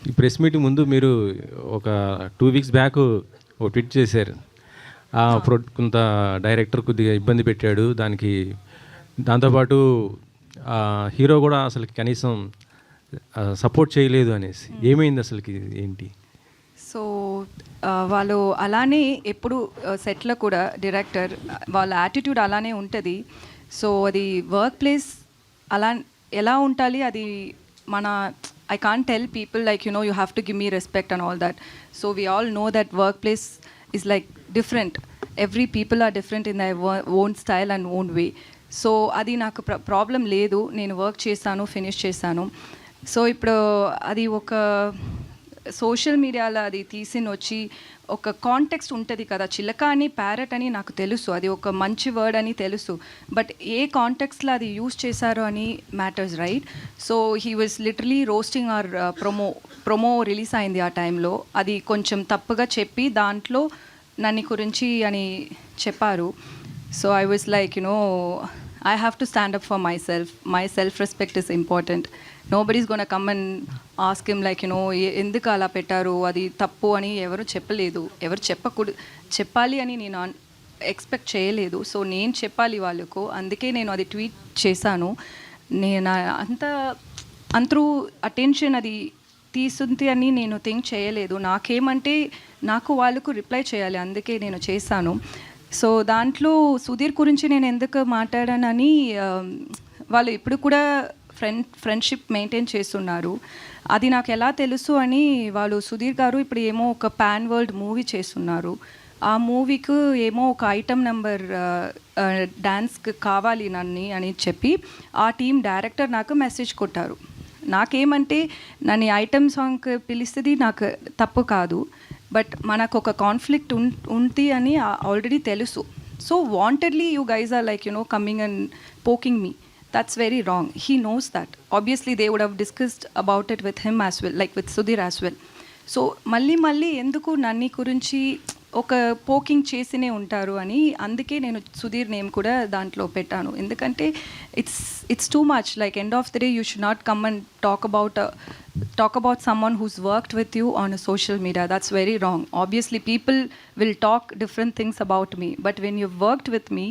ఈ press meet ముందు మీరు ఒక 2 వీక్స్ బ్యాక్ ఒక ట్వీట్ చేశారు. కొంత డైరెక్టర్ కొద్దిగా ఇబ్బంది పెట్టాడు, దాంతోపాటు హీరో కూడా అసలు కనీసం సపోర్ట్ చేయలేదు అనేసి. ఏమైంది అసలుకి, ఏంటి? సో వాళ్ళు అలానే ఎప్పుడు సెట్లో కూడా డైరెక్టర్ వాళ్ళ యాటిట్యూడ్ అలానే ఉంటుంది. సో అది వర్క్ ప్లేస్ అలా ఎలా ఉండాలి, అది మన I can't tell people like, you know, you have to give me respect and all that. So we all know that workplace is like different. Every people are different in their own style and own way. So అది నాకు problem లేదు, నేను work చేశాను, finish చేశాను. So ఇప్పుడు అది ఒక social మీడియాలో అది తీసిన వచ్చి ఒక కాంటెక్స్ట్ ఉంటుంది కదా, చిలక అని ప్యారెట్ అని నాకు తెలుసు, అది ఒక మంచి వర్డ్ అని తెలుసు, బట్ ఏ కాంటెక్స్ట్లో అది యూజ్ చేశారో అని matters, right? So he was literally roasting or promo release అయింది ఆ టైంలో, అది కొంచెం తప్పుగా చెప్పి దాంట్లో నన్ను గురించి అని చెప్పారు. So I was like, you no, I have to stand up for myself. My self-respect is important. Nobody's going to come and ask him like, you know, ఎందుకు అలా పెట్టారు, అది తప్పు అని ఎవరు చెప్పలేదు, ఎవరు చెప్పాలి అని నేను ఎక్స్పెక్ట్ చేయలేదు. సో నేను చెప్పాలి వాళ్ళకు, అందుకే నేను అది ట్వీట్ చేశాను. నేను అంతరూ అటెన్షన్ అది తీసుంది అని నేను థింక్ చేయలేదు. నాకేమంటే నాకు వాళ్ళకు రిప్లై చేయాలి, అందుకే నేను చేశాను. సో దాంట్లో సుధీర్ గురించి నేను ఎందుకు మాట్లాడానని, వాళ్ళు ఇప్పుడు కూడా ఫ్రెండ్షిప్ మెయింటైన్ చేస్తున్నారు. అది నాకు ఎలా తెలుసు అని, వాళ్ళు సుధీర్ గారు ఇప్పుడు ఏమో ఒక పాన్ వరల్డ్ మూవీ చేస్తున్నారు. ఆ మూవీకి ఏమో ఒక ఐటమ్ నెంబర్ డ్యాన్స్కి కావాలి నన్ను అని చెప్పి ఆ టీం డైరెక్టర్ నాకు మెసేజ్ కొట్టారు. నాకేమంటే నన్ను ఐటమ్ సాంగ్కి పిలుస్తుంది నాకు తప్పు కాదు, బట్ మనకు ఒక కాన్ఫ్లిక్ట్ ఉంది అని ఆల్రెడీ తెలుసు. So wantedly you guys are like, you know, coming and poking me. That's very wrong. He knows that. Obviously they would have discussed about it with him as well, like with Sudheer as well. So మళ్ళీ ఎందుకు నన్ను గురించి ఒక poking చేసినే ఉంటారు అని, అందుకే నేను Sudheer name కూడా దాంట్లో పెట్టాను. ఎందుకంటే it's too much. Like end of the day you should not come and talk about someone who's worked with you on a social media. That's very wrong. Obviously people will talk different things about me, but when you've worked with me,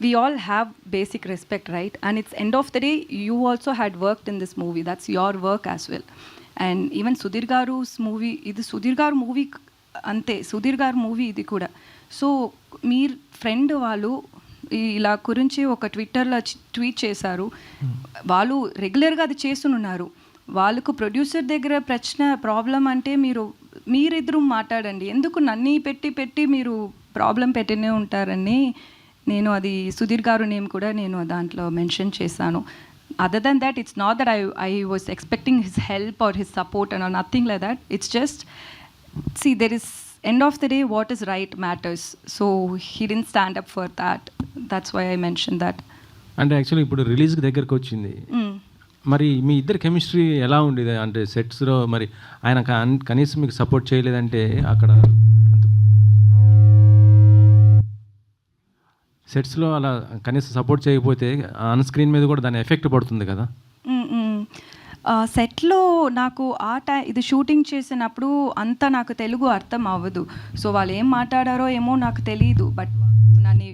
we all have basic respect, right? And it's end of the day, you also had worked in this movie. That's your work as well. And even Sudhir Garu's movie, ఇది సుధీర్ గారు movie అంతే, సుధీర్ గారు movie ఇది కూడా. So మీ friend వాళ్ళు ఇలా గురించి ఒక ట్విట్టర్లో ట్వీట్ చేశారు. వాళ్ళు రెగ్యులర్గా అది చేస్తున్నారు. వాళ్ళకు ప్రొడ్యూసర్ దగ్గర ప్రాబ్లం అంటే మీరిద్దరూ మాట్లాడండి, ఎందుకు నన్ను పెట్టి మీరు ప్రాబ్లం పెట్టినే ఉంటారని నేను అది సుధీర్ గారు నేమ్ కూడా నేను దాంట్లో మెన్షన్ చేశాను. Other than that, it's not that I was expecting his help or his support and nothing like that. It's just see, there is end of the day what is right matters. So he didn't stand up for that. That's why I mentioned that. అంటే actually ఇప్పుడు రిలీజ్కి దగ్గరకు వచ్చింది, మరి మీ ఇద్దరు chemistry ఎలా ఉండేది? అంటే సెట్స్లో మరి ఆయన కనీసం మీకు సపోర్ట్ చేయలేదంటే, అక్కడ సెట్స్లో అలా కనీసం సపోర్ట్ చేయకపోతే ఆన్ స్క్రీన్ మీద కూడా దాని ఎఫెక్ట్ పడుతుంది కదా. సెట్లో నాకు ఇది షూటింగ్ చేసినప్పుడు అంతా నాకు తెలుగు అర్థం అవ్వదు. సో వాళ్ళు ఏం మాట్లాడారో ఏమో నాకు తెలియదు, బట్ నన్ను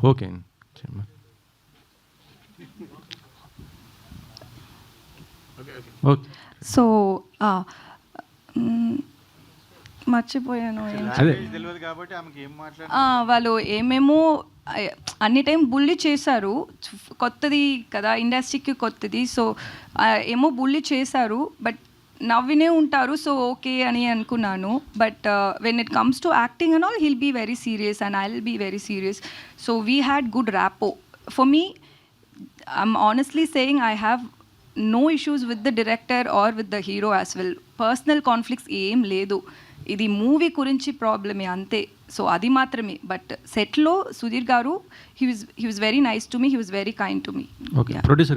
ఓకే. సో మర్చిపోయాను. వాళ్ళు ఏమేమో అన్ని టైం బుల్లి చేశారు, కొత్తది కదా, ఇండస్ట్రీకి కొత్తది. సో ఏమో బుల్లి చేశారు, బట్ నవ్వినే ఉంటారు. సో ఓకే అని అనుకున్నాను. But when it comes to acting and all, he'll be very serious and I will be very serious. So we had good rapport. For me, I'm honestly saying, I have no issues with the director or with the hero as well. Personal conflicts ఏం లేదు, ఇది movie గురించి ప్రాబ్లమే అంతే. So అది మాత్రమే. But సెట్లో సుధీర్ గారు, he was very nice to me, he was very kind to me. Okay. Yeah. Producer